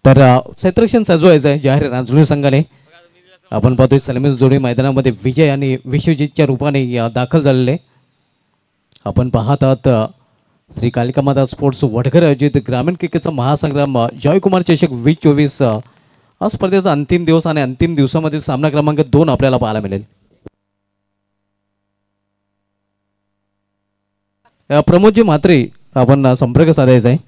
तर क्षेत्ररक्षण सजवायचं आहे जाहीर रांजोळी संघाने. आपण पाहतोय सलामी जोडी मैदानामध्ये विजय आणि विश्वजितच्या रूपाने दाखल झालेले. आपण पाहत आहात श्री कालिका माता स्पोर्ट्स वडघर आयोजित ग्रामीण क्रिकेटचा महासंग्राम जयकुमार चषक 2024 हा स्पर्धेचा अंतिम दिवस आणि अंतिम दिवसामधील सामना क्रमांक 2 आपल्याला पाहायला मिळेल. प्रमोदजी म्हात्रे आपण संपर्क साधायचा आहे.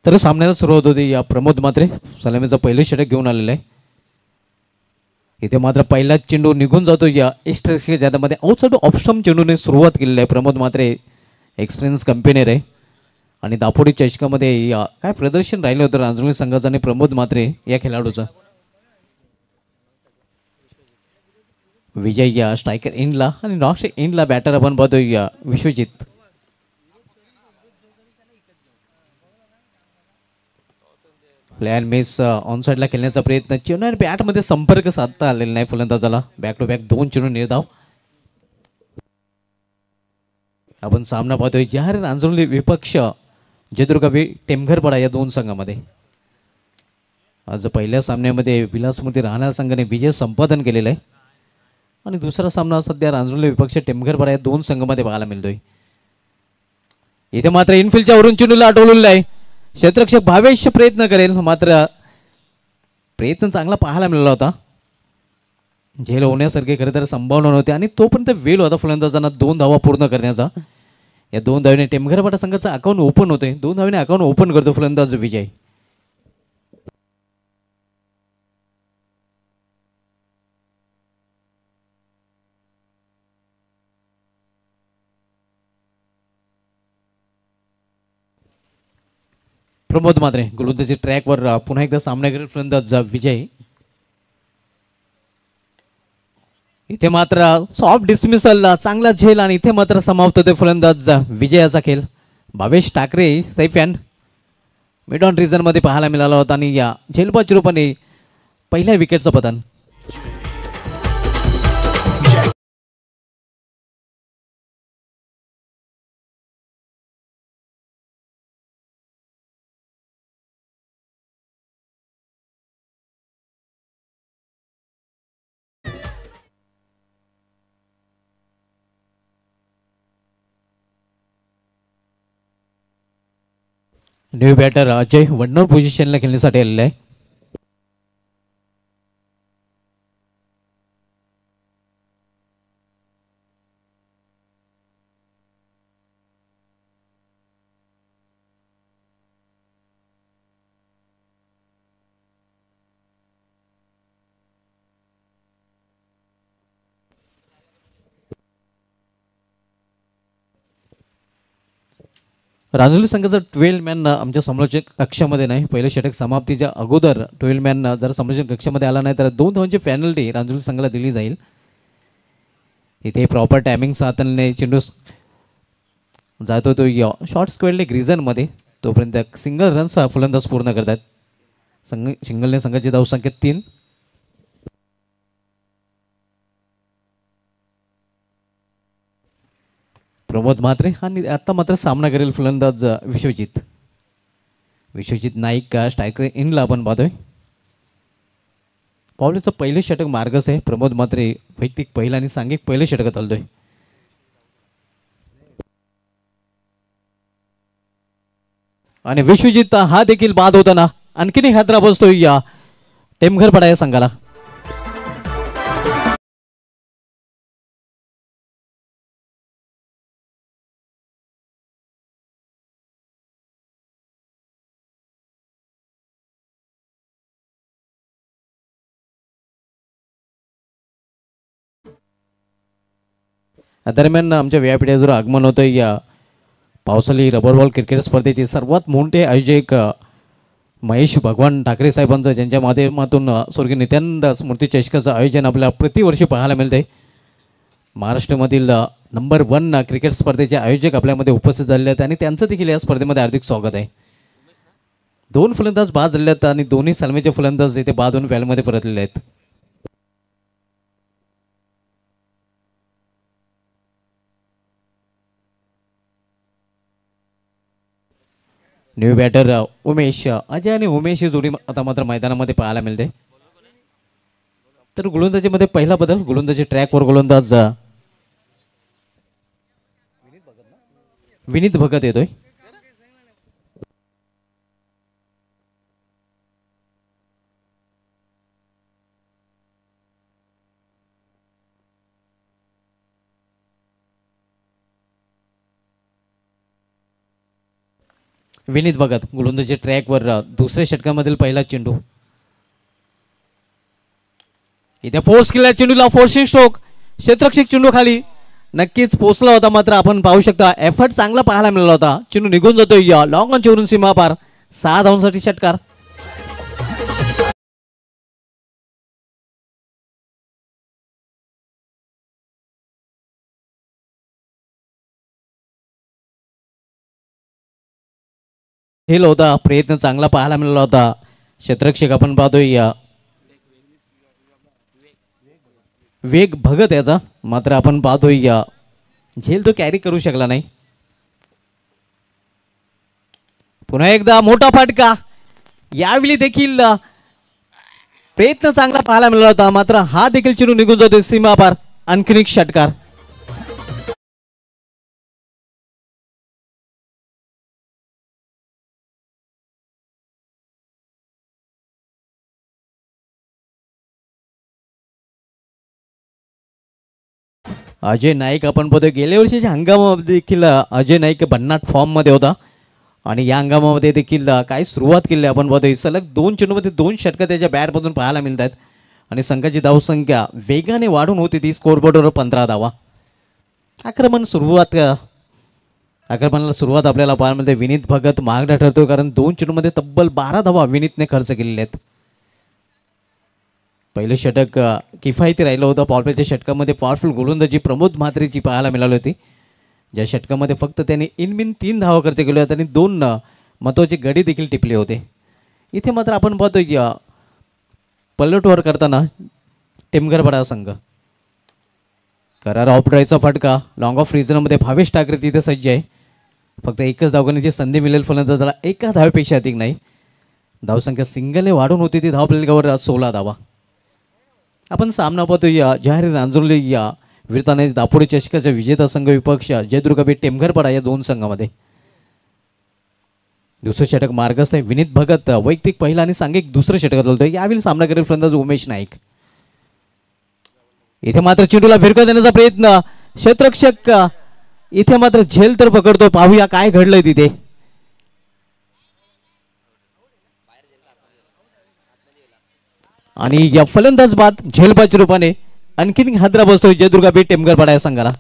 तर सामन्याला सुरुवात होती. या प्रमोद म्हात्रे सलामीचा पहिलं षटक घेऊन आलेलं आहे. इथे मात्र पहिलाच चेंडू निघून जातो या एक्स्ट्रा ज्यामध्ये आउटसाइड ऑप्शन चेंडूने सुरुवात केलेली आहे. प्रमोद म्हात्रे एक्सपिरियन्स कंपेनर आहे आणि दापोडी चषकामध्ये काय प्रदर्शन राहिलं होतं रांजणगाव संघाचं आणि प्रमोद म्हात्रे या खेळाडूचं. विजय या स्ट्रायकर एंडला आणि नॉक्स एंडला बॅटर आपण पाहतोय या विश्वजित. प्लॅन मेस ऑन साईडला खेळण्याचा प्रयत्न. चेंडू आणि बॅटमध्ये संपर्क साधता आलेला नाही फलंदाजाला. बॅक टू बॅक 2 चेंडू निर्धाव. आपण सामना पाहतोय जाहीर रांजोली विपक्ष जयदुर्गा टेमघरपाडा या 2 संघामध्ये. आज पहिल्या सामन्यामध्ये विलासमूर्ती राहणार संघाने विजय संपादन केलेला आहे आणि दुसरा सामना सध्या रांजोली विपक्ष टेमघरपाडा या 2 संघामध्ये पाहायला मिळतोय. इथे मात्र इनफिल्डच्या वरून चेंडूला अटवलेला आहे. क्षेत्ररक्षक भावेश प्रयत्न करेल मात्र प्रयत्न चांगला पाहायला मिळाला होता. झेल होण्यासारखे खरं तर संभावना नव्हती आणि तोपर्यंत वेळ होता फलंदाजांना 2 धावा पूर्ण करण्याचा. या 2 धावेने टेमघरपाडा संघाचा अकाउंट ओपन होते. 2 धावेने अकाउंट ओपन करतो फलंदाज विजय. प्रमोद म्हात्रे गोलंदाजी ट्रॅकवर पुन्हा एकदा सामना करेल फलंदाज विजय. इथे मात्र सॉफ्ट डिसमिसल चांगला झेल आणि इथे मात्र समाप्त होते फलंदाज विजयाचा खेळ. Bhavesh Thackeray safe hand mid on reason मध्ये पाहायला मिळाला होता आणि या झेलबाज रूपाने पहिल्या विकेटचं पतन. न्यू बॅटर अजय वनर पोझिशनला खेळण्यासाठी आलेला आहे. रांजोली संघाचा 12 मॅन आमच्या समालोचक कक्षामध्ये नाही. पहिलं षटक समाप्तीच्या अगोदर 12 मॅन जर समालोचक कक्षामध्ये आला नाही तर 2 धावांची पेनल्टी रांजोली संघाला दिली जाईल. इथे प्रॉपर टायमिंग साधल्याने चेंडू जातो तो शॉर्ट स्क्वेअर लेग रिझनमध्ये. तोपर्यंत सिंगल रन्स फलंदाज पूर्ण करतात. सिंगलने संघाची धावसंख्या 3. प्रमोद म्हात्रे आणि आता मात्र सामना करेल फलंदाज विश्वजित नाईक का स्ट्रायकर इनला आपण पाहतोय. पावलेचं पहिले षटक मार्गच आहे. प्रमोद म्हात्रे वैयक्तिक पहिला आणि सांघिक पहिले षटकात आलतोय. आणि विश्वजित हा देखील बाद होताना आणखीन एक हादरा बसतोय या टेमघरपाडा या संघाला. दरम्यान आमच्या व्यापीठावर आगमन होतं या पावसाळी रबर बॉल क्रिकेट स्पर्धेचे सर्वात मोठे आयोजक महेश भगवान ठाकरे साहेबांचं, ज्यांच्या माध्यमातून स्वर्गीय नित्यानंद स्मृती चषकाचं आयोजन आपल्याला प्रतिवर्षी पाहायला मिळते. महाराष्ट्रामधील नंबर 1 क्रिकेट स्पर्धेचे आयोजक आपल्यामध्ये उपस्थित झालेले आहेत आणि त्यांचं देखील या स्पर्धेमध्ये हार्दिक स्वागत आहे. 2 फलंदाज बाद झाले आहेत आणि दोन्ही सलमीचे फलंदाज इथे बाद होऊन फॅलमध्ये परतलेले आहेत. न्यू बॅटर उमेश, अजय आणि उमेश ही जोडी आता मात्र मैदानामध्ये पाहायला मिळते. तर गोलंदाजीमध्ये पहिला बदल, गोलंदाजी ट्रॅकवर गोलंदाज विनीत भगत येतोय. विनीत भगत गोलंदाजी ट्रॅकवर दुसऱ्या षटकामधील पहिला चेंडू. इथे फोर्स केला चेंडूला, फोर्सिंग स्ट्रोक, क्षेत्ररक्षक चेंडू खाली नक्कीच पोहोचला होता. मात्र आपण पाहू शकता एफर्ट चांगला पाहायला मिळाला होता. चेंडू निघून जातोय या लॉंग ऑन चेवरून सीमा पार. 6 धावांसाठी षटकार. हेल होता, प्रयत्न चांगला पाहायला मिळाला होता. क्षेत्ररक्षक आपण पाहतोय या वेग भगत याचा, मात्र आपण पाहतोय या झेल तो कॅरी करू शकला नाही. पुन्हा एकदा मोठा फटका. यावेळी देखील प्रयत्न चांगला पाहायला मिळाला होता, मात्र हा देखील चेंडू निघून जातोय सीमा पार. आणखीन एक षटकार. अजय नाईक आपण पाहतोय गेल्या वर्षीच्या हंगामामध्ये देखील अजय नाईक भन्नाट फॉर्ममध्ये होता आणि या हंगामामध्ये देखील काय सुरुवात केली आपण पाहतोय. सलग 2 चेंडूमध्ये 2 षटकं त्याच्या बॅटमधून पाहायला मिळतात आणि संघाची धावसंख्या वेगाने वाढून होती ती. स्कोरबोर्डवर 15 धावा. आक्रमणाला सुरुवात आपल्याला पाहायला मिळते. विनीत भगत मागणा ठरतो कारण 2 चेंडूमध्ये तब्बल 12 धावा विनीतने खर्च केलेले आहेत. पहिलं षटक किफायती राहिलं होतं. पॉवरप्लेच्या षटकामध्ये पॉवरफुल गोलंदाजी प्रमोद म्हात्रेची पाहायला मिळाली होती, ज्या षटकामध्ये फक्त त्याने इनबिन 3 धावा खर्च केले होते आणि 2 महत्त्वाचे गडी देखील टिपले होते. इथे मात्र आपण पाहतो की पलटवार करताना टेमघरपाडा संघ करार ऑपड्रायचा फटका. लॉंग ऑफ रिझनमध्ये भावेश ठाकरे तिथे सज्ज आहे. फक्त एकच धावगणीची संधी मिळेल फलंदाजाला, एका धावेपेक्षा अधिक नाही. धावसंख्या सिंगलने वाढून होती ती. धावफलकावर 16 धावा. आपण सामना पाहतो या जाहीर रांजोर्ली या वीरतानेज दापोडी चषकाचा विजेता संघ विपक्ष जयदुर्गा बी टेमघरपाडा या 2 संघामध्ये. दुसरं षटक मार्गस्थ आहे. विनीत भगत वैयक्तिक पहिला आणि सांघिक दुसरं षटक चालतोय. यावेळी सामना करेल फलंदाज उमेश नाईक. इथे मात्र चेंडूला भिरका देण्याचा प्रयत्न. क्षेत्ररक्षक इथे मात्र झेल तर पकडतो. पाहूया काय घडलंय तिथे. आणि या फलंदाज बाद झेलबाच्या रूपाने आणखीन हादरा बसतोय जयदुर्गा बी टेमघरपाडा या संघाला.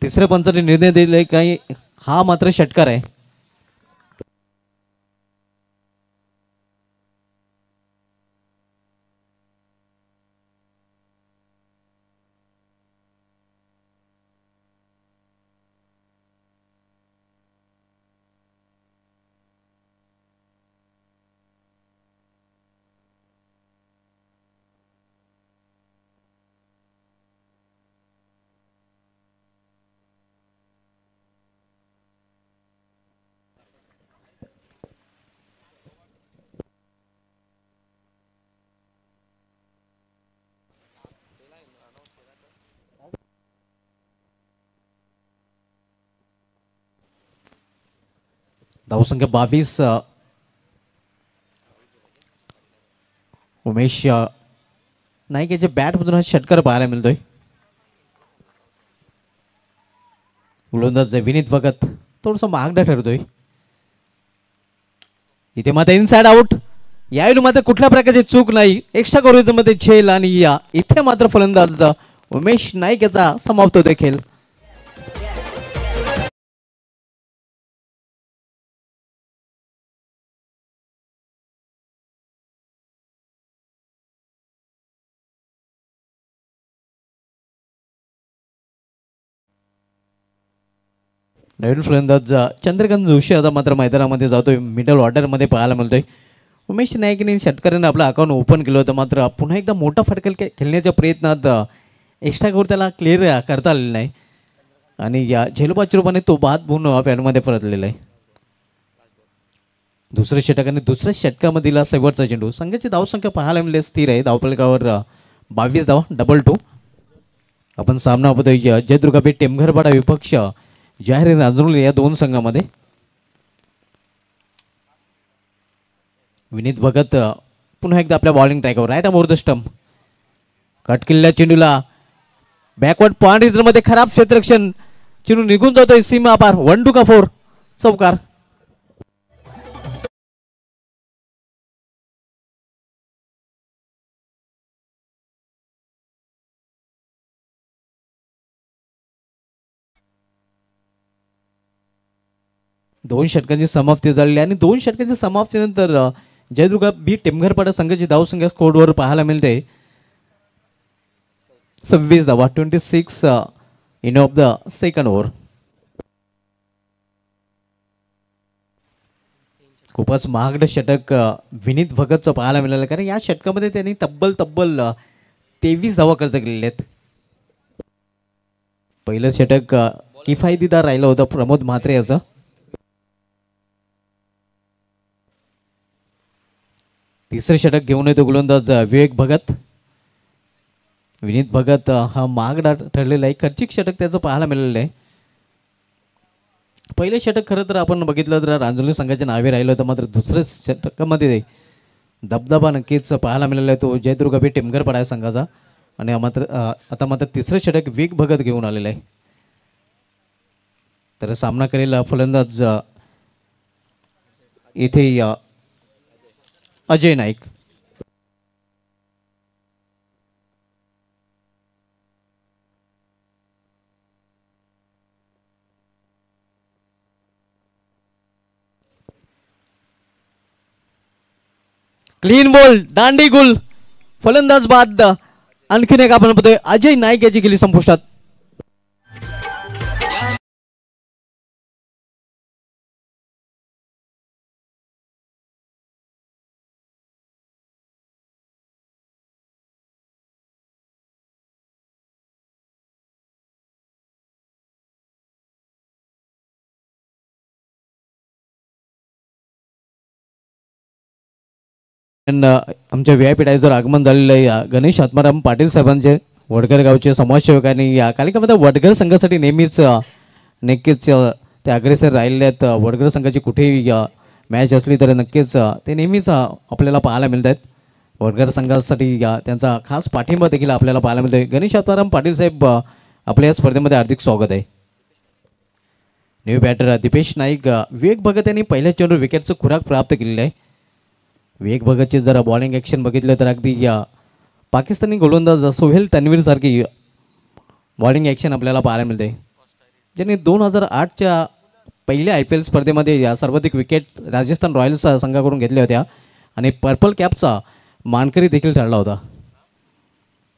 तिसऱ्या पंचाने निर्णय दिलाय काही हा मात्र षटकार आहे. धावसंख्या 22. उमेश नाईक याच्या बॅटमधून हा षटकार पाहायला मिळतोय. गोलंदाज विनीत भगत थोडस महागडा ठरतोय. इथे मात्र इनसाइड आउट. यावेळी मात्र कुठल्या प्रकारची चूक नाही. एक्स्ट्रा कव्हरेज मध्ये झेल आणि या इथे मात्र फलंदाज उमेश नाईक याचा समाप्त होतोय खेळ. नवीन फलंदाज चंद्रकांत जोशी आता मात्र मैदानामध्ये जातोय. मिडल ऑर्डरमध्ये पाहायला मिळतोय. उमेश नाईकने षटकाराने आपलं अकाउंट ओपन केलं होतं, मात्र पुन्हा एकदा मोठा फटकल खेळण्याच्या प्रयत्नात एक्स्ट्रा कव्हर त्याला क्लिअर करता आलेला नाही आणि या झेलबाच्या रूपाने तो बाद होऊन पॅडमध्ये परतलेला आहे. दुसऱ्या षटकाने दुसऱ्या षटकामध्ये दिला शेवटचा चेंडू. संघाची धावसंख्या पाहायला मिळाली स्थिर आहे. धावफलकावर 22 धावा, डबल 2. आपण सामना बघतोय जयदुर्गापेठ टेमघरपाडा विपक्ष जाहीर रांजणोली या दोन संघामध्ये. विनीत भगत पुन्हा एकदा आपल्या बॉलिंग ट्रॅकवर right over the stump. Cut केलेल्या चेंडूला बॅकवर्ड पॉइंट रिझनमध्ये खराब क्षेत्ररक्षण. चेंडू निघून जातोय सीमा पार. 1-2 का 4 चौकार. दोन षटकांची समाप्ती झालेली आणि दोन षटकांच्या समाप्तीनंतर जयदुर्गा बी टेमघरपाडा संघाची धावसंख्या स्कोरवर पाहायला मिळते 26 धावा, 26 in of the second over. खूपच महागडं षटक विनीत भगतचं पाहायला मिळालं, कारण या षटकामध्ये त्यांनी तब्बल 23 धावा खर्च केलेले आहेत. पहिलं षटक किफायतीदार राहिलं होतं प्रमोद म्हात्रे याचं. तिसरे षटक घेऊन येतो गोलंदाज विवेक भगत. विनीत भगत हा महागडा ठरलेला आहे, खर्चिक षटक त्याचं पाहायला मिळालेलं आहे. पहिले षटक खरं तर आपण बघितलं तर रांजणोली संघाच्या नावे राहिलं होतं, मात्र दुसऱ्या षटकामध्ये दबदबा नक्कीच पाहायला मिळाला आहे तो जयदुर्गा बी टेमघरपाडा संघाचा. आणि आता मात्र तिसरं षटक विवेक भगत घेऊन आलेलं आहे. तर सामना करेल फलंदाज इथे अजय नाईक. क्लीन बॉल, दांडी गुल, फलंदाज बाद. आणखीन एक आपण बघतोय अजय नाईक याची गेली संपुष्टात. आमच्या व्हीआयपी टाईजवर आगमन झालेलं आहे गणेश आत्माराम पाटील साहेबांचे, वडगर गावचे समाजसेवक आणि या कालिकामध्ये वडगर संघासाठी नक्कीच ते अग्रेसर राहिलेले आहेत. वडगर संघाची कुठेही मॅच असली तर नक्कीच ते नेहमीच आपल्याला पाहायला मिळत आहेत. वडगर संघासाठी त्यांचा खास पाठिंबा देखील आपल्याला पाहायला मिळतोय. गणेश आत्माराम पाटील साहेब आपल्या या स्पर्धेमध्ये हार्दिक स्वागत आहे. New batter Deepesh Naik. विवेक भगत यांनी पहिल्या चेंडूवर विकेटचं खुराक प्राप्त केलेलं आहे. विवेक भगतचे जरा बॉलिंग ॲक्शन बघितलं तर अगदी पाकिस्तानी गोलंदाज सोहेल तन्वीर सारखी बॉलिंग ॲक्शन आपल्याला पाहायला मिळते. ज्यांनी 2008च्या पहिल्या IPL स्पर्धेमध्ये या सर्वाधिक विकेट राजस्थान रॉयल्स संघाकडून घेतल्या होत्या आणि पर्पल कॅपचा मानकरी देखील ठरला होता.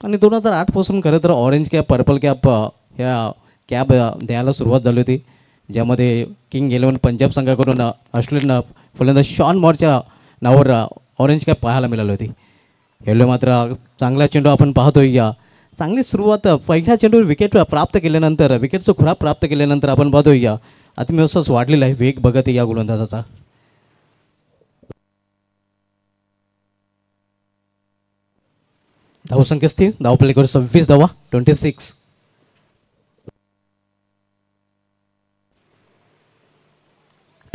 आणि 2008पासून खरं तर ऑरेंज कॅप पर्पल कॅप ह्या कॅप द्यायला सुरुवात झाली होती, ज्यामध्ये किंग 11 पंजाब संघाकडून ऑस्ट्रेलियन फलंदाज शॉन मॉरच्या नावावर ऑरेंज कॅप पाहायला मिळाली होती. यावेळी मात्र चांगला चेंडू आपण पाहतोय. या चांगली सुरुवात पहिल्या चेंडूवर विकेट प्राप्त केल्यानंतर विकेटचं खुराक प्राप्त केल्यानंतर आपण पाहतोय या आत्मविश्वास वाढलेला आहे वेग बघत या गोलंदाजाचा. धावसंख्या स्थिर, धावपल्लेकर 26 धावा 26.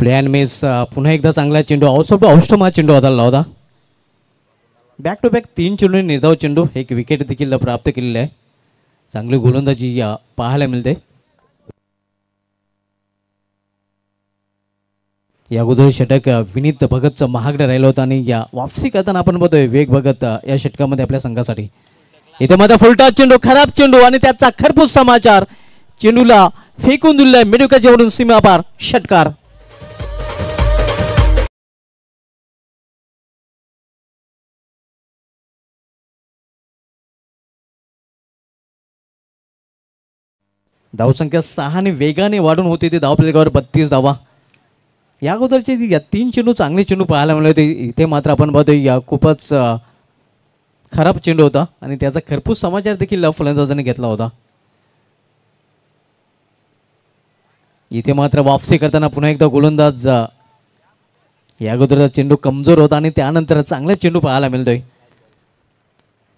Play and miss. पुन्हा एकदा चांगला चेंडू औष्टम हा चेंडू हाताळला होता. बॅक टू बॅक 3 चेंडू निर्धाव चेंडू एक विकेट देखील प्राप्त केलेली आहे. चांगली गोलंदाजी या पाहायला मिळते. या अगोदर षटक विनीत भगतचं महागडं राहिलं होतं आणि या वापसी करताना आपण बघतोय वेग भगत या षटकामध्ये आपल्या संघासाठी. इथे मात्र फुलटा चेंडू, खराब चेंडू आणि त्याचा खरपूस समाचार. चेंडूला फेकून दिलाय मेडुकाच्या वरून सीमापार. षटकार. धावसंख्या 6 ने वेगाने वाढून होती ते धावपलकावर 32 धावा. या अगोदरचे या 3 चेंडू चांगले चेंडू पाहायला मिळाले होते. इथे मात्र आपण बघतोय या खूपच खराब चेंडू होता आणि त्याचा खरपूस समाचार देखील फलंदाजाने घेतला होता. इथे मात्र वापसी करताना पुन्हा एकदा गोलंदाज या अगोदरचा चेंडू कमजोर होता आणि त्यानंतर चांगला चेंडू पाहायला मिळतोय.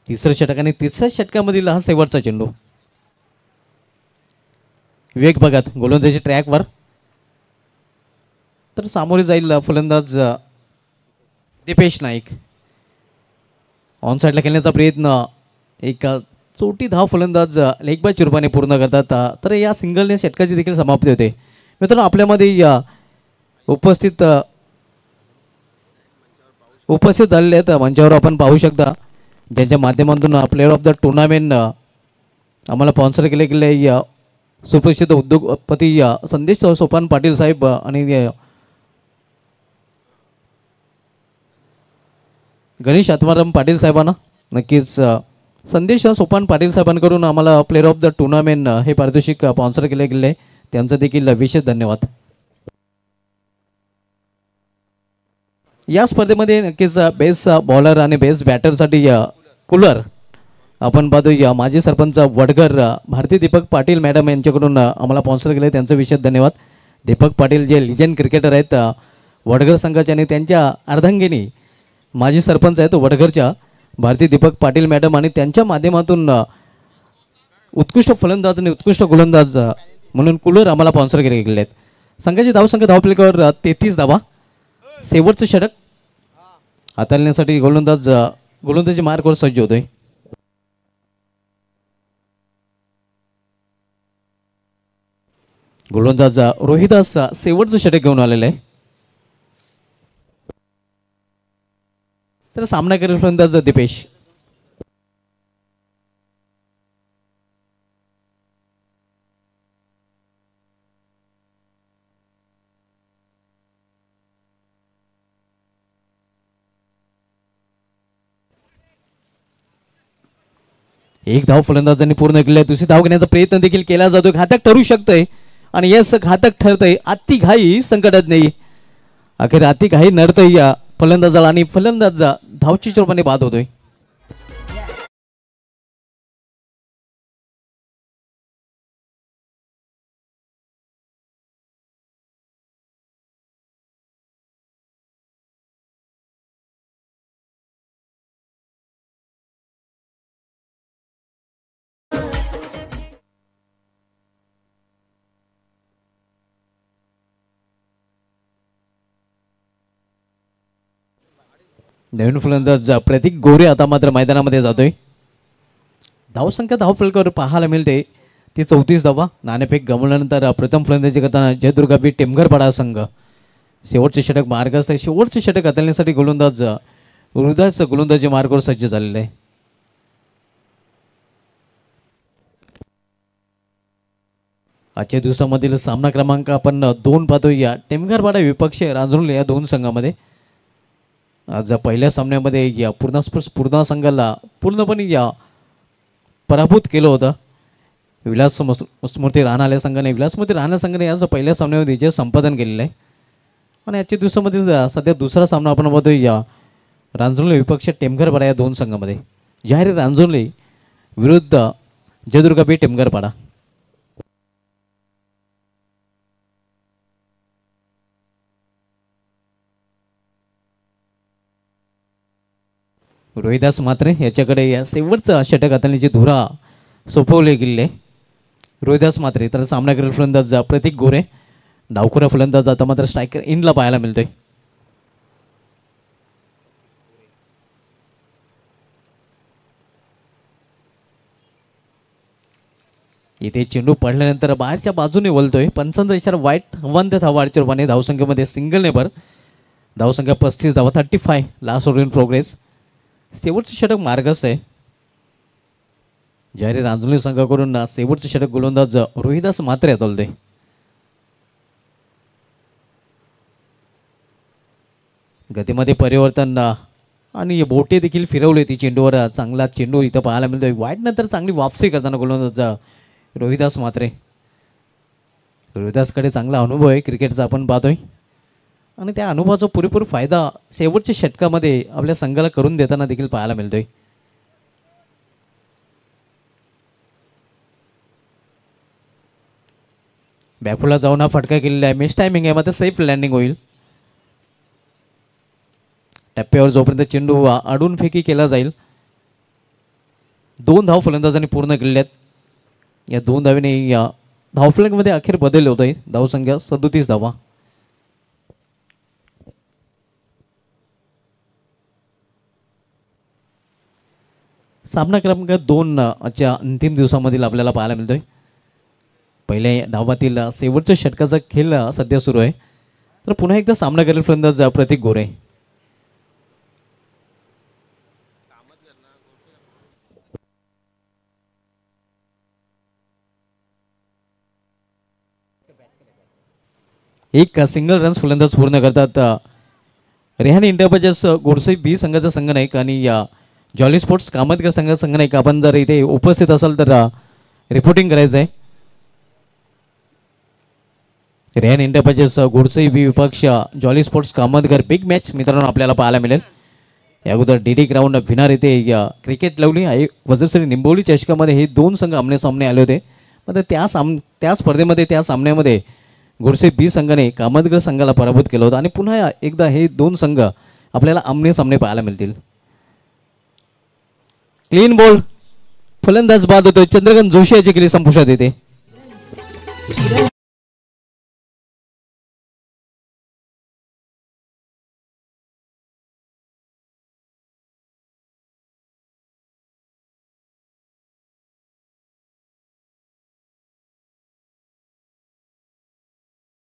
तिसरं षटक आणि तिसऱ्या षटकामधील हा शेवटचा चेंडू. वेग बघत गोलंदाजी ट्रॅकवर तर सामोरे जाईल फलंदाज दीपेश नाईक. ऑन साईडला खेळण्याचा प्रयत्न एक चोटी धाव फलंदाज लेगबाज रूपाने पूर्ण करतात. तर या सिंगलने षटकाची देखील समाप्ती होते. मित्रांनो आपल्यामध्ये या उपस्थित झालेले आहेत मंचावर आपण पाहू शकता, ज्यांच्या माध्यमातून प्लेअर ऑफ द टुर्नामेंट आम्हाला स्पॉन्सर केले गेले सुप्रसिद्ध उद्योगपती संदेश सोपान पाटील साहेब आणि गणेश आत्माराम पाटील साहेबांना. नक्कीच संदेश सोपान पाटील साहेबांकडून आम्हाला प्लेअर ऑफ द टुर्नामेंट हे पारितोषिक स्पॉन्सर केले गेले, त्यांचं देखील विशेष धन्यवाद. या स्पर्धेमध्ये नक्कीच बेस्ट बॉलर आणि बेस्ट बॅटरसाठी कूलर आपण पाहतो माजी सरपंच वडघर भारती दीपक पाटील मॅडम यांच्याकडून आम्हाला स्पॉन्सर केले, त्यांचं विशेष धन्यवाद. दीपक पाटील जे लिजंड क्रिकेटर आहेत वडघर संघाचे आणि त्यांच्या अर्धांगिनी माजी सरपंच आहेत वडघरच्या भारती दीपक पाटील मॅडम आणि त्यांच्या माध्यमातून उत्कृष्ट फलंदाज आणि उत्कृष्ट गोलंदाज म्हणून कूलर आम्हाला स्पॉन्सर केले गेले आहेत. संघाची धावसंख्या धावपलकावर 33 धावा. शेवटचं षटक हाताळण्यासाठी गोलंदाजी मार्कवर सज्ज होतोय. गोलंदाज रोहिदास शेवटचं षटक घेऊन आलेलं आहे. तर सामना करेल फलंदाज दीपेश. एक धाव फलंदाजांनी पूर्ण केली. दुसरी धाव घेण्याचा प्रयत्न देखील केला जातो. घातक ठरू शकतंय आणि यस घातक ठरतंय. अति घाई संकटात नाही. अखेर अति घाई नडतंय या फलंदाजाला आणि फलंदाज धावची रूपाने बाद होतोय. नवीन फलंदाज प्रतीक गोरे आता मात्र मैदानामध्ये जातोय. धावसंख्या धावफलकावर पाहायला मिळते ती 34 धावा. नाणेफेक गमावल्यानंतर प्रथम फलंदाजी करताना जयदुर्गा बी टेमघरपाडा संघ. शेवटचे षटक मार्गस्थ. शेवटचे षटक हाताळण्यासाठी गोलंदाज हृदयाचं गोलंदाजी मार्गावर सज्ज झालेलं आहे. आजच्या दिवसामधील सामना क्रमांक आपण 2 पाहतो या टेमघरपाडा विपक्ष रांजणोली या दोन संघामध्ये. आज पहिल्या सामन्यामध्ये या पूर्णा संघाला पूर्णपणे या पराभूत केलं होतं. स्मृती राणा संघाने स्मृती राणा संघाने आज पहिल्या सामन्यामध्ये विजय संपादन केलेलं आहे. आणि आजच्या दिवसामध्ये सध्या दुसरा सामना आपण पाहतो या रांजणोली विपक्ष टेमघरपाडा या दोन संघामध्ये. जाहीर रांजणोली विरुद्ध जयदुर्गा बी टेमघरपाडा. रोहिदास मात्रे याच्याकडे या शेवटचा षटक हाताळण्याची धुरा सोपवली गेली आहे. रोहिदास मात्रे तर सामनाकडील फलंदाज प्रतीक गोरे, डावखुरा फलंदाज आता मात्र स्ट्रायकर इनला पाहायला मिळतोय. इथे चेंडू पडल्यानंतर बाहेरच्या बाजूने वळतोय. पंचांचा इशारा वाईट. हवांत धावाच्या रूपाने धावसंख्येमध्ये सिंगल नेबर. धावसंख्या 35 धावा, 35 लास्ट ओव्हर इन प्रोग्रेस. शेवटचं षटक मार्गस्थ आहे. जाहीर रांजणोली संघाकडून शेवटचं षटक गोलंदाज रोहिदास मात्रे हाताळतोय. गतीमध्ये परिवर्तन आणि बोटे देखील फिरवली ती चेंडूवर. चांगला चेंडू इथं पाहायला मिळतोय. वाईट नंतर चांगली वापसी करताना गोलंदाज रोहिदास मात्रे. रोहिदासकडे चांगला अनुभव आहे क्रिकेटचा आपण पाहतोय आणि त्या अनुभवाचा पुरेपूर फायदा शेवटच्या षटकामध्ये आपल्या संघाला करून देताना देखील पाहायला मिळतोय. बॅकफुलला जाऊन हा फटका केलेला आहे. मिस टायमिंग आहे, मात्र सेफ लँडिंग होईल. टप्प्यावर जोपर्यंत चेंडू आडून फेकी केला जाईल. 2 धाव फलंदाजांनी पूर्ण केलेल्या आहेत. या 2 धावेने या धावफलकामध्ये अखेर बदल होत आहे. धावसंख्या 37 धावा. सामना क्रमांक 2 च्या अंतिम दिवसामधील आपल्याला पाहायला मिळतोय. पहिल्या डावातील शेवटच्या षटकाचा खेळ सध्या सुरू आहे. तर पुन्हा एकदा सामना करेल फलंदाज प्रतीक गोरे. एक सिंगल रन्स फलंदाज पूर्ण करतात. रेहान इंटरप्राइजेस गोडसे बी संघाचा संघनायक आणि या जॉली स्पोर्ट्स कामतकर संघाचा संघनायक आपण जर इथे उपस्थित असाल तर रिपोर्टिंग करायचं आहे. रेहान इंटरप्राइजेस गोडसे बी विपक्ष jolly sports Kamatkar big match मित्रांनो आपल्याला पाहायला मिळेल. या अगोदर डीडी ग्राउंड विनार येथे क्रिकेट लवली वज्रश्री निंबोली चषकामध्ये हे 2 संघ आमने सामने आले होते. मात्र त्या स्पर्धेमध्ये त्या सामन्यामध्ये गोडसे बी संघाने कामतगर संघाला पराभूत केलं होतं आणि पुन्हा एकदा हे 2 संघ आपल्याला आमने सामने पाहायला मिळतील. क्लीन बॉल फलंदाज बाद होतोय. चंद्रकांत जोशी याची केली संपुष्टात येते.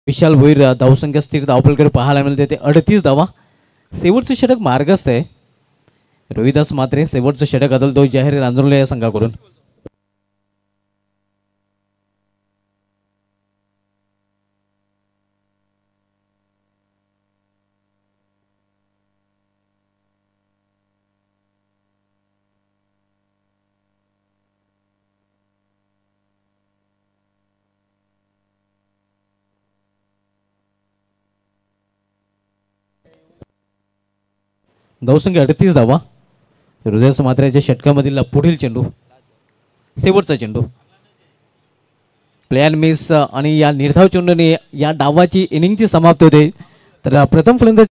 विशाल भोईर धावसंख्या स्थिर धावफलकर पाहायला मिळते ते 38 धावा. शेवटचं षटक मार्गस्थ आहे. रोहिदास मात्रे शेवटचं षटक हाताळतो जाहीर रांजणोली या संघाकडून. धावसंख्या 38 धावा. रोहिदास मात्रेच्या षटकामधील पुढील चेंडू, शेवटचा चेंडू प्लेअर मिस आणि या निर्धाव चेंडूने या डावाची इनिंगची समाप्ती होते. तर प्रथम फलंदाज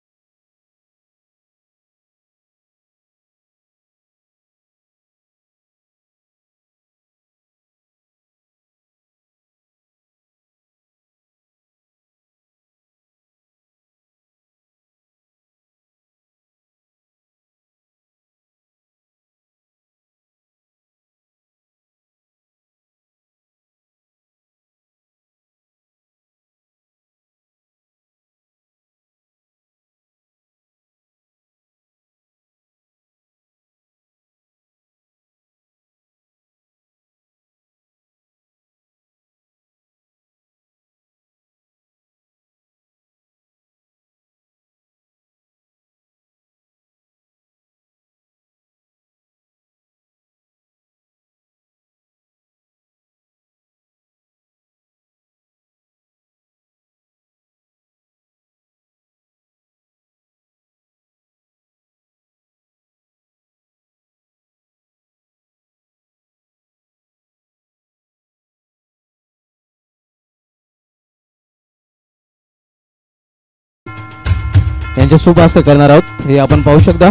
यांचे शुभ हस्ते करणार आहोत. हे आपण पाहू शकता.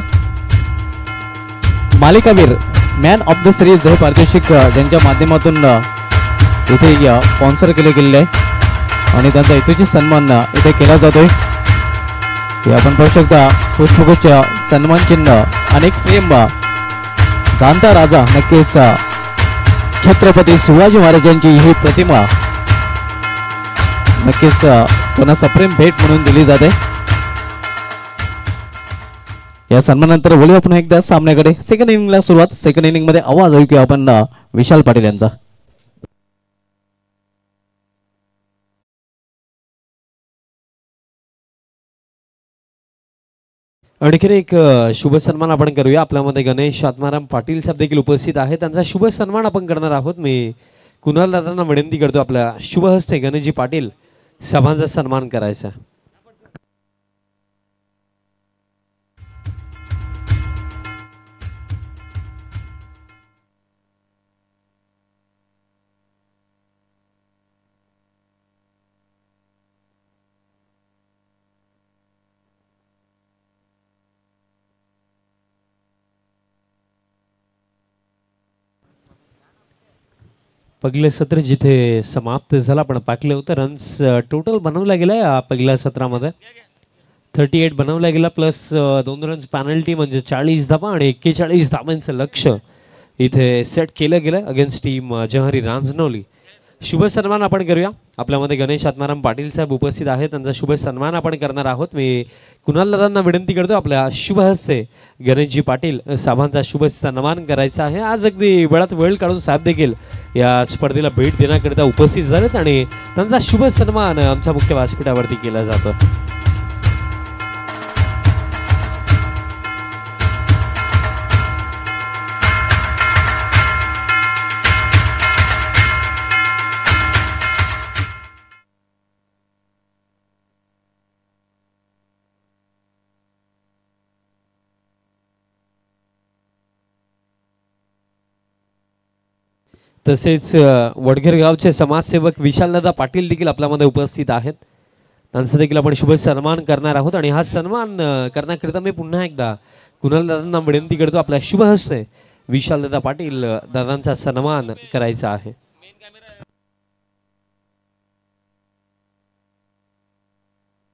मालिकावीर मॅन ऑफ द सिरीज हे पारितोषिक ज्यांच्या माध्यमातून इथे स्पॉन्सर केले गेलेले आहे आणि त्यांचा इथेची सन्मान इथे केला जातोय. हे आपण पाहू शकता. पुष्पगुच्छ, सन्मान चिन्ह, अनेक प्रेम, दांता राजा, नक्कीच छत्रपती शिवाजी महाराजांची ही प्रतिमा नक्कीच त्यांना सप्रेम भेट म्हणून दिली जाते. या सन्मानानंतर बोलूया आपण एकदा सामन्याकडे. सेकंड इनिंगला सुरुवात. सेकंड इनिंग मध्ये आवाज ऐकूया आपण विशाल पाटील यांचा. आणखीन एक शुभ सन्मान आपण करूया. आपल्यामध्ये गणेश आत्माराम पाटील साहेब देखील उपस्थित आहेत. त्यांचा शुभ सन्मान आपण करणार आहोत. मी कुणाल दादांना विनंती करतो आपल्या शुभ हस्ते गणेशजी पाटील साहेबांचा सन्मान करायचा. पहिलं सत्र जिथे समाप्त झालं आपण पाहिलं होतं. रन्स टोटल बनवला गेला या पहिल्या सत्रामध्ये 38 बनवला गेला प्लस 2 रन्स पॅनल्टी म्हणजे 40 धावा आणि 41 धावांचं लक्ष इथे सेट केलं गेलं अगेन्स्ट टीम जहारी रांजनोली. शुभ सन्मान आपण करूया. आपल्यामध्ये गणेश आत्माराम पाटील साहेब उपस्थित आहेत. त्यांचा शुभ सन्मान आपण करणार आहोत. मी कुणाल दादांना विनंती करतो आपल्या शुभ हस्ते गणेशजी पाटील साहेबांचा शुभ सन्मान करायचा आहे. आज अगदी वेळात वेळ काढून साहेब देखील या स्पर्धेला भेट देण्याकरिता उपस्थित झालेत आणि त्यांचा शुभ सन्मान आमच्या मुख्य व्यासपीठावरती केला जातो. तसेच वडघर गावचे समाजसेवक विशालदादा पाटील देखील आपल्यामध्ये उपस्थित आहेत. त्यांचा देखील आपण शुभ सन्मान करणार आहोत आणि हा सन्मान करण्याकरिता मी पुन्हा एकदा कुणाल दादांना विनंती करतो आपल्या शुभ हस्ते विशालदादा पाटील दादांचा सन्मान करायचा आहे.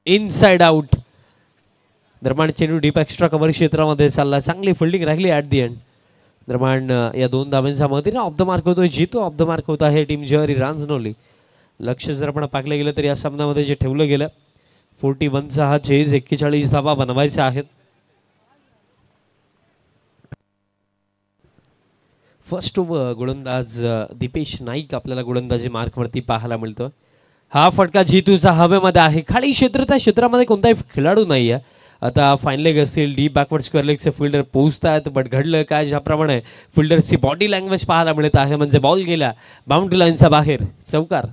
इनसाइड आउट दरम्यान चेंडू डीप एक्स्ट्रा कव्हर क्षेत्रामध्ये चालला. चांगली फिल्डिंग राहिली ॲट दी एंड. दरम्यान या 2 धावांच्या मदतीने ऑफ द मार्क होतोय जीतू. ऑफ द मार्क होत आहे टीम जहारी रांजनोली. लक्ष जर आपण पाहिलं गेलं तर या सामन्यामध्ये जे ठेवलं गेलं 41चा हा चेज 41 धावा बनवायच्या आहेत. फर्स्ट ओव्हर गोलंदाज दीपेश नाईक आपल्याला गोलंदाजी मार्कवरती पाहायला मिळतो. हा फटका जीतूचा हवेमध्ये आहे. खाली क्षेत्र त्या क्षेत्रामध्ये कोणताही खेळाडू नाही आहे. आता फाईन लेग असेल डीप बॅकवर्ड स्क्वेअर लेगचे फिल्डर पोहोचतायत बट घडलं काय ज्याप्रमाणे फिल्डरची बॉडी लँग्वेज पाहायला मिळत आहे म्हणजे बॉल गेला बाउंड्री लाईनच्या बाहेर. चौकार.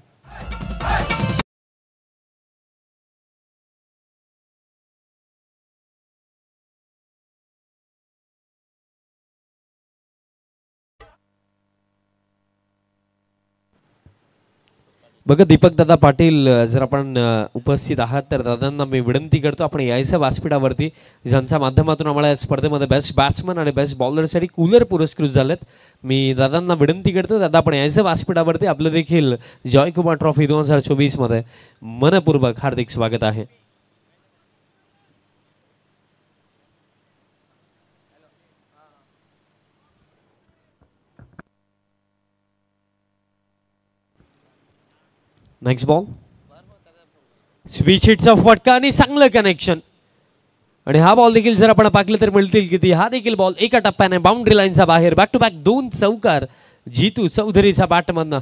बघा दीपक दादा पाटील जर आपण उपस्थित आहात तर दादांना मी विनंती करतो आपण यायचं व्यासपीठावरती ज्यांच्या माध्यमातून आम्हाला या स्पर्धेमध्ये बेस्ट बॅट्समन आणि बेस्ट बॉलरसाठी कूलर पुरस्कृत झालेत. मी दादांना विनंती करतो दादा आपण यायचं व्यासपीठावरती. आपलं देखील जॉयकुमार ट्रॉफी 2024 मध्ये मनपूर्वक हार्दिक स्वागत आहे. नेक्स्ट बॉल स्विच हिटचा फटका आणि चांगलं कनेक्शन आणि हा बॉल देखील जर आपण पाहिलं तर मिळतील किती. हा देखील बॉल एका टप्प्याने बाउंड्री लाईनच्या बाहेर. बॅक टू बॅक 2 चौकार जीतू चौधरीचा बॅटमधनं.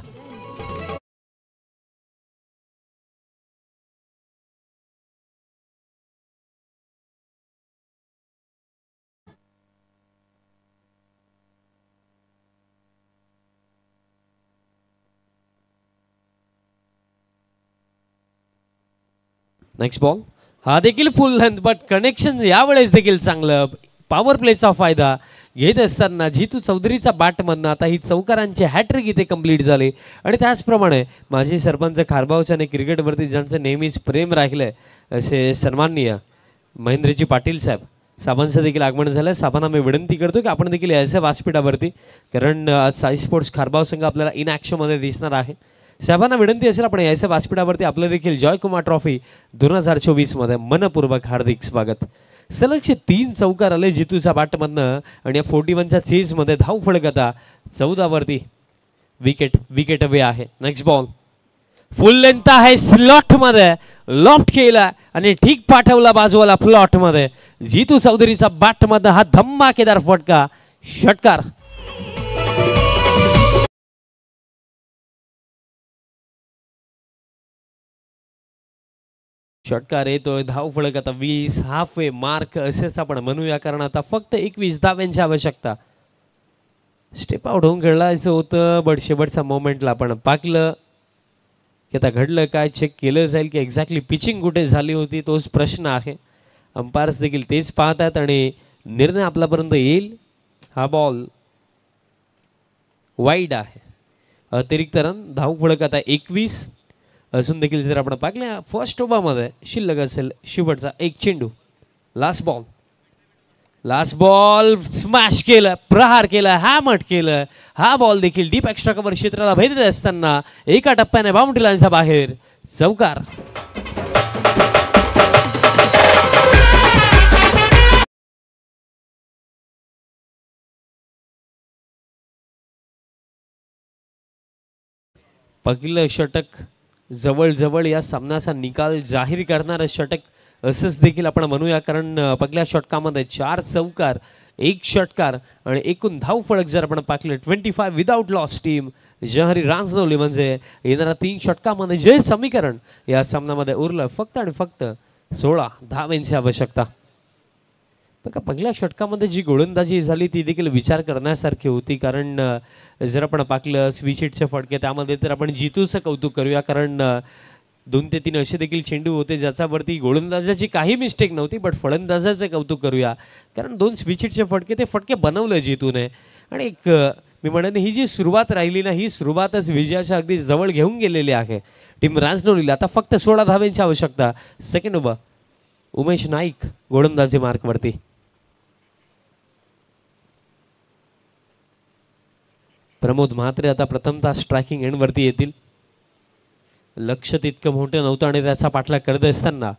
नेक्स्ट बॉल हा देखील फुल लेंथ बट कनेक्शन यावेळेस देखील चांगलं. पॉवर प्लेचा फायदा घेत असताना जीतू चौधरीचा बॅटमधनं आता ही चौकारांची हॅट्रिक इथे कंप्लीट झाली. आणि त्याचप्रमाणे माजी सरपंच खारबावच्या आणि क्रिकेटवरती ज्यांचं नेहमीच प्रेम राहिलंय असे सन्माननीय महेंद्रजी पाटील साहेबांचं देखील आगमन झालं. साहेबांना मी विनंती करतो की आपण देखील यायचं व्यासपीठावरती, कारण आज साई स्पोर्ट्स खारबाव संघ आपल्याला इन ॲक्शनमध्ये दिसणार आहे. साहेबांना विनंती असेल आपण यायचं व्यासपीठावरती. आपलं देखील जॉयकुमार ट्रॉफी 2024मध्ये मनपूर्वक हार्दिक स्वागत. सलगचे 3 चौकार आले जितूच्या बॅटमधनं आणि या 41च्या चेजमध्ये धाव फळक आता 14वरती. विकेट अवे आहे. नेक्स्ट बॉल फुल लेंथ आहे, स्लॉट मध्ये लॉफ्ट केला आणि ठीक पाठवला बाजूला प्लॉट मध्ये. जितू चौधरीचा बॅट मध्ये हा धम्माकेदार फटका, षटकार. षटकार येतोय. धाव फळक आता 20, हाफ वे मार्क असेच आपण म्हणूया, कारण आता फक्त 21 धाव्यांची आवश्यकता. स्टेप आउट होऊन खेळायचं होतं, बट शेवटचा मोमेंटला आपण पाकलं की आता घडलं काय, चेक केलं जाईल की एक्झॅक्टली पिचिंग कुठे झाली होती, तोच प्रश्न आहे. अंपायर्स देखील तेच पाहतात आणि निर्णय आपल्यापर्यंत येईल. हा बॉल वाईड आहे. अतिरिक्त रन. धाव फळक आता 21 असून देखील जर आपण पाहिलं फर्स्ट ओव्हरमध्ये शिल्लक असेल शेवटचा एक चेंडू. लास्ट बॉल स्मॅश केलं, प्रहार केला, हॅमट केलं. हा बॉल देखील डीप एक्स्ट्रा कव्हर क्षेत्राला भेट देत असताना एका टप्प्याने बाउंड्री लाईनच्या बाहेर, चौकार. पहिलं षटक जवळ या सामन्याचा निकाल जाहीर करणारं षटक असंच देखील आपण म्हणूया, कारण पहिल्या षटकामध्ये 4 चौकार, 1 षटकार आणि एकूण धाव फळक जर आपण पाहिलं 25 विदाउट लॉस. टीम जहारी रांजनवली म्हणजे येणाऱ्या 3 षटकामध्ये जे समीकरण या सामन्यामध्ये उरलं फक्त आणि फक्त 16 धावांची आवश्यकता. बघा पहिल्या षटकामध्ये जी गोलंदाजी झाली ती देखील विचार करण्यासारखी होती, कारण जर आपण पाहिलं स्विचिटचे फटके त्यामध्ये तर आपण जितूचं कौतुक करूया, कारण 2 ते 3 असे देखील चेंडू होते ज्याच्यावरती गोलंदाजाची काही मिस्टेक नव्हती, बट फलंदाजाचं कौतुक करूया, कारण 2 स्विचिटचे फटके ते फटके बनवलं जितूने. आणि एक मी म्हणेन ही जी सुरुवात राहिली ना, ही सुरुवातच विजयाच्या अगदी जवळ घेऊन गेलेली आहे टीम रांजनवलीला. आता फक्त 16 धावांची आवश्यकता. Second over. उमेश नाईक गोलंदाजी मार्कवरती. प्रमोद म्हात्रे आता प्रथमतः स्ट्रायकिंग एंडवरती येतील. लक्ष तितकं मोठं नव्हतं आणि त्याचा पाठलाग करत असताना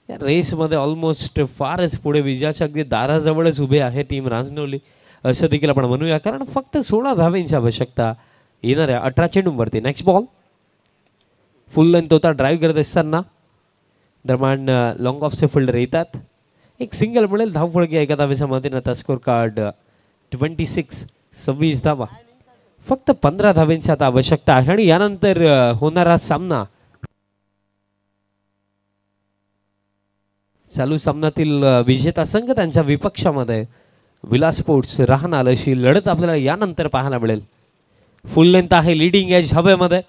या रेसमध्ये ऑलमोस्ट फारच पुढे विजयाच्या अगदी दाराजवळच उभे आहे टीम रांजनवली असं देखील आपण म्हणूया, कारण फक्त 16 धावांची आवश्यकता येणाऱ्या 18 चेंडूंवरती. नेक्स्ट बॉल फुल लेंथ होता. ड्राईव्ह करत असताना दरम्यान लॉंग ऑफचे फिल्डर येतात. एक सिंगल मिळेल. धाव फळक एका धावेच्या मधीन. आता स्कोर कार्ड 26 धावा. फक्त 15 धावांची आता आवश्यकता आहे आणि यानंतर होणारा सामना चालू सामन्यातील विजेता संघ त्यांच्या विपक्षामध्ये विलास स्पोर्ट्स राहणार अशी लढत आपल्याला यानंतर पाहायला मिळेल. फुल लेंथ आहे. लीडिंग एज हवेमध्ये,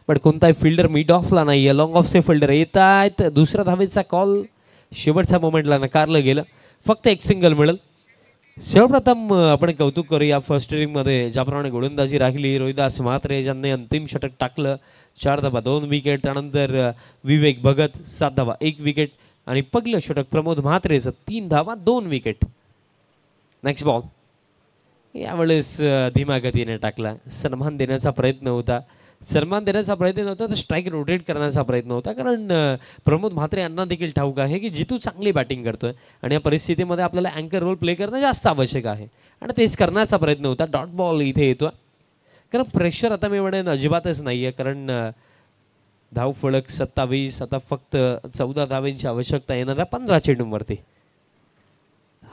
पण कोणताही फिल्डर मिड ऑफला नाही आहे. लॉंग ऑफचे फिल्डर येत आहेत. दुसऱ्या धावेचा कॉल शेवटच्या मोमेंटला नकारलं गेलं. फक्त एक सिंगल मिळेल. सर्वप्रथम आपण कौतुक करूया फर्स्ट इनिंगमध्ये ज्याप्रमाणे गोलंदाजी राहिली. रोहिदास म्हात्रे ज्यांनी अंतिम षटक टाकलं. 4 धावा 2 विकेट. त्यानंतर विवेक भगत 7 धावा 1 विकेट आणि पहिलं षटक प्रमोद म्हात्रेचं 3 धावा 2 विकेट. नेक्स्ट बॉल यावेळेस धीमा गतीने टाकला. सन्मान देण्याचा प्रयत्न होता तर स्ट्राईक रोटेट करण्याचा प्रयत्न होता, कारण प्रमोद म्हात्रे यांना देखील ठाऊक आहे की जितू चांगली बॅटिंग करतोय आणि या परिस्थितीमध्ये आपल्याला अँकर रोल प्ले करणं जास्त आवश्यक आहे आणि तेच करण्याचा प्रयत्न होता. डॉट बॉल इथे येतो, कारण प्रेशर आता मी म्हणेन अजिबातच नाही आहे, कारण धाव फळक 27. आता फक्त 14 धावांची आवश्यकता येणाऱ्या 15 चेंडूंवरती.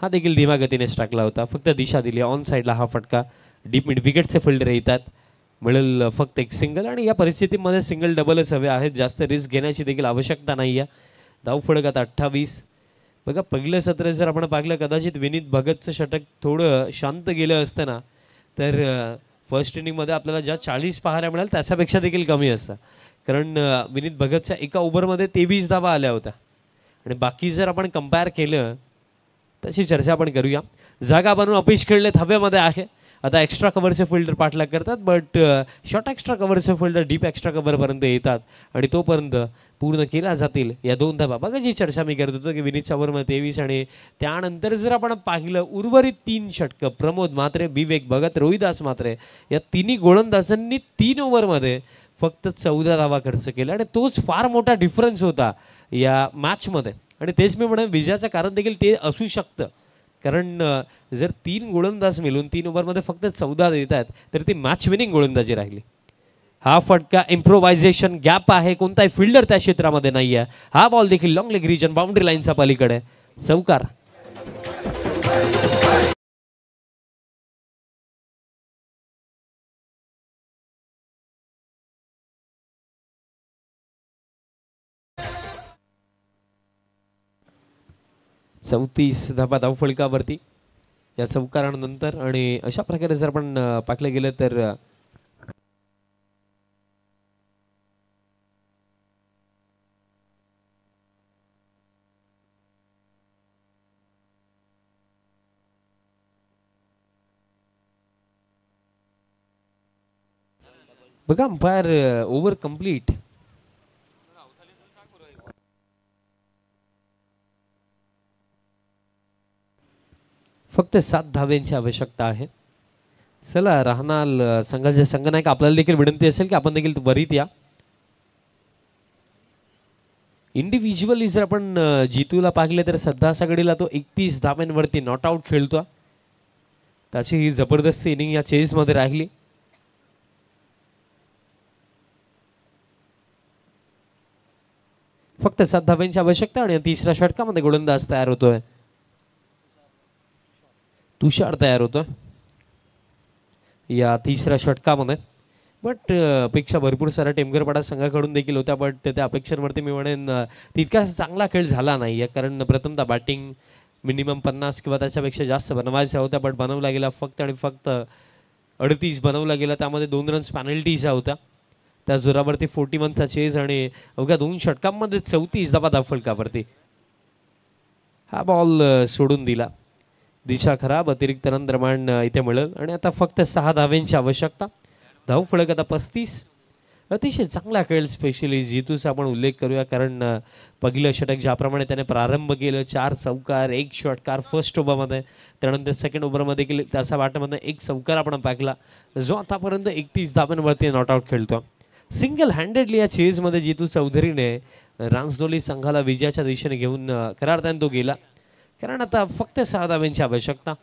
हा देखील धीमा गतीने टाकला होता. फक्त दिशा दिली ऑन साईडला. हा फटका डीप मिड विकेटचे फिल्डर येतात. मिळेल फक्त एक सिंगल आणि या परिस्थितीमध्ये सिंगल डबलच हवे आहेत. जास्त रिस्क घेण्याची देखील आवश्यकता नाही आहे. धाव फळक आता 28. बघा पहिलं सत्र जर आपण पाहिलं कदाचित विनीत भगतचं षटक थोडं शांत गेलं असतं ना, तर फर्स्ट इनिंगमध्ये आपल्याला ज्या 40 पाहायला मिळाल त्याच्यापेक्षा देखील कमी असतं, कारण विनीत भगतच्या एका ओव्हरमध्ये 23 धावा आल्या होत्या आणि बाकी जर आपण कंपेअर केलं तशी चर्चा आपण करूया. जागा बनवून अपीच खेळलेत हवेमध्ये आहे आता एक्स्ट्रा कव्हरचे फिल्डर पाठलाग करतात, बट शॉर्ट एक्स्ट्रा कव्हरचे फिल्डर डीप एक्स्ट्रा कव्हरपर्यंत येतात आणि तोपर्यंत पूर्ण केला जातील या दोन धावा. बघा जी चर्चा मी करत होतो की विनीत सावरमध्ये 23 आणि त्यानंतर जर आपण पाहिलं उर्वरित 3 षटकं प्रमोद म्हात्रे, विवेक भगत, रोहिदास म्हात्रे या तिन्ही गोलंदाजांनी 3 ओव्हरमध्ये फक्त 14 धावा खर्च केला आणि तोच फार मोठा डिफरन्स होता या मॅचमध्ये. आणि तेच मी म्हणेन विजयाचं कारण देखील ते असू शकतं, कारण जर 3 गोलंदाज मिळून 3 ओव्हरमध्ये फक्त 14 देत आहेत तर ती मॅच विनिंग गोलंदाजी राहिली. हा फटका इम्प्रोव्हायझेशन गॅप आहे, कोणताही फिल्डर त्या क्षेत्रामध्ये नाही आहे. हा बॉल देखील लॉंग लेग रिजन बाउंड्री लाईनच्या पलीकडे चौकार. चौतीस धावा धावफलकावरती या चौकारानंतर. आणि अशा प्रकारे जर आपण पाहिलं गेलं तर बघा अंपायर ओव्हर कंप्लीट. फक्त 7 धाव्यांची आवश्यकता आहे. चला राहणार संघाचे संघनायक आपल्याला देखील विनंती असेल की आपण देखील वरीत या. इंडिव्हिज्युअली जर आपण जितूला पाहिले तर सध्या सगळीला तो 31 धाव्यांवरती नॉट आउट खेळतो. त्याची ही जबरदस्त इनिंग या चेजमध्ये राहिली. फक्त 7 धाव्यांची आवश्यकता आणि तिसऱ्या षटकामध्ये गोलंदाज तयार होतोय. तुषार तयार होतोय या तिसऱ्या षटकामध्ये. बट अपेक्षा भरपूर साऱ्या टेमघरपाडा संघाकडून देखील होत्या, बट त्या अपेक्षांवरती मी म्हणेन तितकाच चांगला खेळ झाला नाही आहे. कारण प्रथमतः बॅटिंग मिनिमम 50 किंवा त्याच्यापेक्षा जास्त बनवायचा होता, बट बनवला गेला फक्त आणि फक्त 38 बनवला गेला. त्यामध्ये 2 रन्स पॅनल्टीचा होता. त्या जोरावरती 41चा चेज आणि अवघ्या 2 षटकांमध्ये 34 धावा धावफलकावरती. हा बॉल सोडून दिला. दिशा खराब, अतिरिक्त रन प्रमाण इथे मिळेल आणि आता फक्त 6 धाव्यांची आवश्यकता. धावफलक आता 35. अतिशय चांगला खेळ स्पेशली जितूचा आपण उल्लेख करूया, कारण पहिलं षटक ज्याप्रमाणे त्याने प्रारंभ केलं 4 चौकार 1 षटकार फर्स्ट ओव्हरमध्ये, त्यानंतर सेकंड ओव्हरमध्ये देखील त्याचा वाटामध्ये 1 चौकार आपण पाहिला, जो आतापर्यंत 31 धाव्यांवरती नॉट आउट खेळतो. सिंगल हँडेडली या चेजमध्ये जितू चौधरीने रांजनोली संघाला विजयाच्या दिशेने घेऊन करार तो गेला, कारण आता फक्त 6 धाव्यांची आवश्यकता.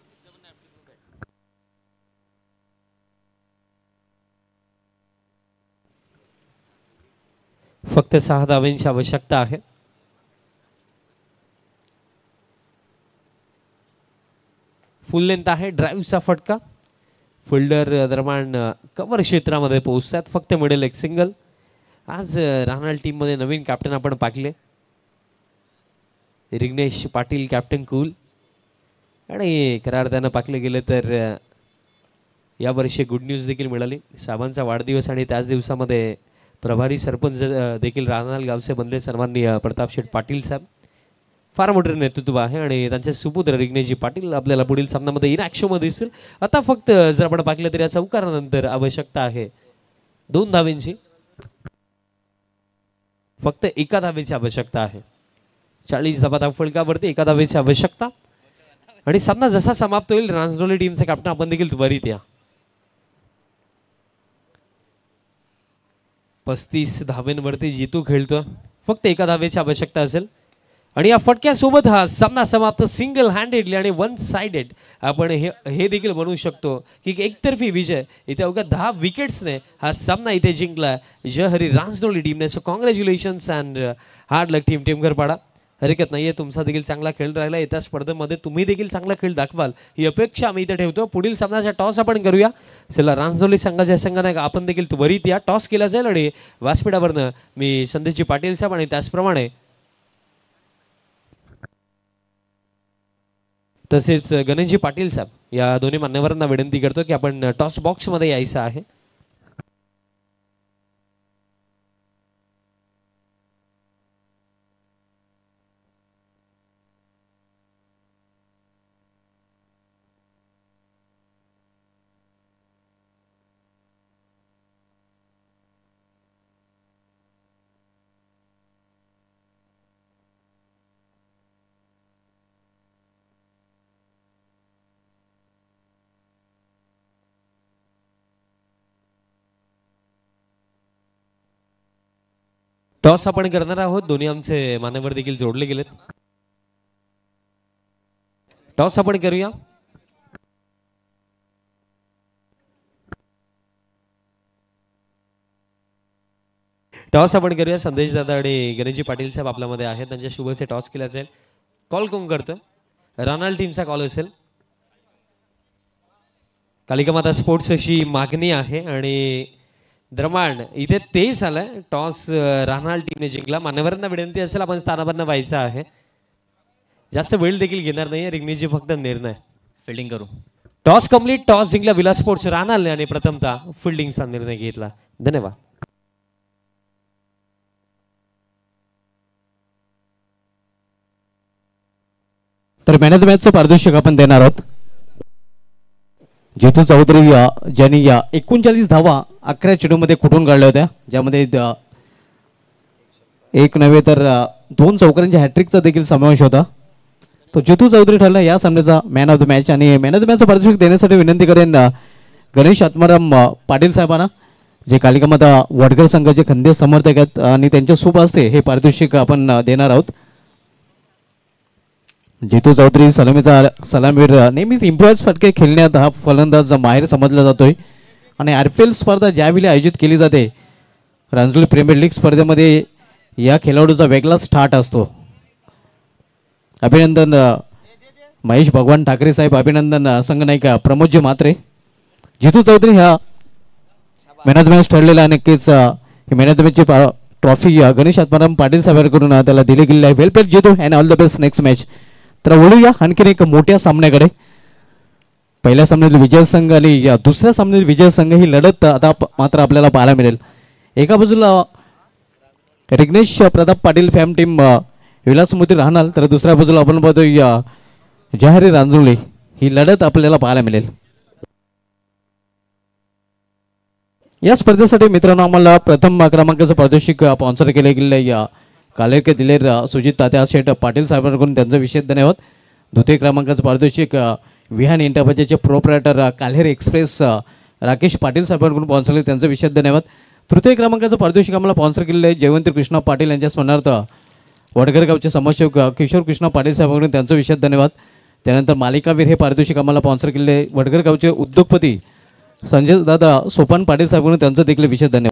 फक्त 6 धाव्यांची आवश्यकता आहे. फुल लेंथ आहे. ड्राईव्हचा फटका. फिल्डर दरम्यान कव्हर क्षेत्रामध्ये पोहोचतात. फक्त मिडेल एक सिंगल. आज राहणार टीममध्ये नवीन कॅप्टन आपण पाहिले, रिग्नेश पाटील कॅप्टन कूल. आणि करार त्यानं पाकले गेले तर यावर्षी गुड न्यूज देखील मिळाली. साहेबांचा वाढदिवस आणि त्याच दिवसामध्ये प्रभारी सरपंच देखील राहणार गावचे बनले सन्माननीय प्रताप शेठ पाटील साहेब. फार मोठे नेतृत्व आहे आणि त्यांचे सुपुत्र रिग्नेशजी पाटील आपल्याला पुढील सामन्यामध्ये इन ॲक्शनमध्ये दिसतील. आता फक्त जर आपण पाहिलं तर या चौकारानंतर आवश्यकता आहे 2 धाव्यांची. फक्त 1 धावेची आवश्यकता आहे. 40 धावा धावफलकावरती 1 धावेची आवश्यकता. आणि सामना जसा समाप्त होईल रांजनोली टीमचे कॅप्टन आपण देखील त्वरित या. 35 धाव्यांवरती जितू खेळतो. फक्त 1 धावेची आवश्यकता असेल आणि या फटक्यासोबत हा सामना समाप्त. सिंगल हँडेडली आणि 1 साइडेड आपण हे देखील म्हणू शकतो की एकतर्फी विजय इथे अवघ्या 10 विकेट्सने हा सामना इथे जिंकला जयहरी रांजनोली टीमने. So congratulations and hard luck team Temgharpada. हरकत नाहीये, तुमचा देखील चांगला खेळ राहिला. येत्या स्पर्धेमध्ये तुम्ही देखील चांगला खेळ दाखवाल ही अपेक्षा आम्ही इथे ठेवतो. पुढील सामन्याचा टॉस आपण करूया. चला रांजनोली संघाच्या संघाने आपण देखील त्वरित या. टॉस केला जाईल आणि व्यासपीठावरनं मी संदेशजी पाटील साहेब आणि त्याचप्रमाणे तसेच गणेशजी पाटील साहेब या दोन्ही मान्यवरांना विनंती करतो की आपण टॉस बॉक्समध्ये यायचं आहे. टॉस आपण करणार आहोत. दोन्ही आमचे मान्यवर देखील जोडले गेलेत. टॉस आपण करूया. टॉस आपण करूया. संदेश दादा आणि गणेशजी पाटील साहेब आपल्यामध्ये आहेत. त्यांच्या शुभचे टॉस केला जाईल. कॉल कोण करतोय? रानाल टीमचा कॉल असेल. कालिका माता स्पोर्ट्स अशी मागणी आहे आणि दरम्यान इथे तेच आलंय. टॉस रानाल टीमने जिंकला. मान्यवरांना विनंती असेल आपण स्थानापन्न व्हायचं आहे. जास्त वेळ देखील घेणार नाही. रिग्नीजी फक्त निर्णय फिल्डिंग करू. Toss complete. टॉस जिंकला विलास स्पोर्ट्स रानालने आणि प्रथमतः फिल्डिंगचा निर्णय घेतला. धन्यवाद. तर मॅन ऑफ द मॅचचं पारितोषिक आपण देणार आहोत. जितू चौधरी ज्यांनी 39 धावा 11 चेंडूमध्ये कुठून काढल्या होत्या, ज्यामध्ये एक नव्हे तर 2 चौकारांच्या हॅट्रिकचा देखील समावेश होता. तो जितू चौधरी ठरला या सामन्याचा मॅन ऑफ द मॅच. आणि मॅन ऑफ द मॅचचं पारितोषिक देण्यासाठी विनंती करेन गणेश आत्माराम पाटील साहेबांना, जे कालिका माता वडगर संघाचे खंदे समर्थक आहेत आणि त्यांच्या शुभ हस्ते हे पारितोषिक आपण देणार आहोत. जितू चौधरी सलामीवीर, नेहमीच इम्पॉयर्स फटके खेळण्यात हा फलंदाज माहेर समजला जातोय. आणि RPL स्पर्धा ज्यावेळी आयोजित केली जाते, रांजोली प्रीमियर लीग स्पर्धेमध्ये या खेळाडूचा वेगळाच स्टार्ट असतो. अभिनंदन महेश भगवान ठाकरे साहेब, अभिनंदन संघनायिका प्रमोदजी म्हात्रे. जितू चौधरी ह्या मॅन ऑफ द मॅच ठरलेला. नक्कीच ही मॅन ऑफ द मॅचची ट्रॉफी गणेश आत्माराम पाटील साहेबांकडून त्याला दिली गेली आहे. Well played Jitu and all the best next match. तर वळूया आणखीन एक मोठ्या सामन्याकडे. पहिल्या सामन्यातील विजय संघ आणि दुसऱ्या सामन्यातील विजय संघ ही लढत आता मात्र आपल्याला पाहायला मिळेल. एका बाजूला रिग्नेश प्रताप पाटील फॅम टीम विलासमूर्ती राहणार, तर दुसऱ्या बाजूला आपण पाहतोय जहारी रांजुर्ली. ही लढत आपल्याला पाहायला मिळेल. या स्पर्धेसाठी मित्रांनो आम्हाला प्रथम क्रमांकाचं पारितोषिक स्पॉन्सर केले गेले कालेरके दिलेर सुजित तात्या शेठ पाटील साहेबांकडून त्यांचं विशेष धन्यवाद. द्वितीय क्रमांकाचं पारितोषिक विहान इंटरप्राइजेसचे प्रोप्रायटर काल्हेर एक्सप्रेस राकेश पाटील साहेबांकडून स्पॉन्सर केले, त्यांचं विशेष धन्यवाद. तृतीय क्रमांकाचं पारितोषिक आम्हाला स्पॉन्सर केलेलं आहे जयवंती कृष्णा पाटील यांच्या स्मरणार्थ वडगर गावचे समाजसेवक किशोर कृष्णा पाटील साहेबांकडून त्यांचं विशेष धन्यवाद. त्यानंतर मालिकावीर हे पारितोषिक आम्हाला स्पॉन्सर केलेले वडगर गावचे उद्योगपती संजय दादा सोपान पाटील साहेबांकडून त्यांचं देखील विशेष धन्यवाद.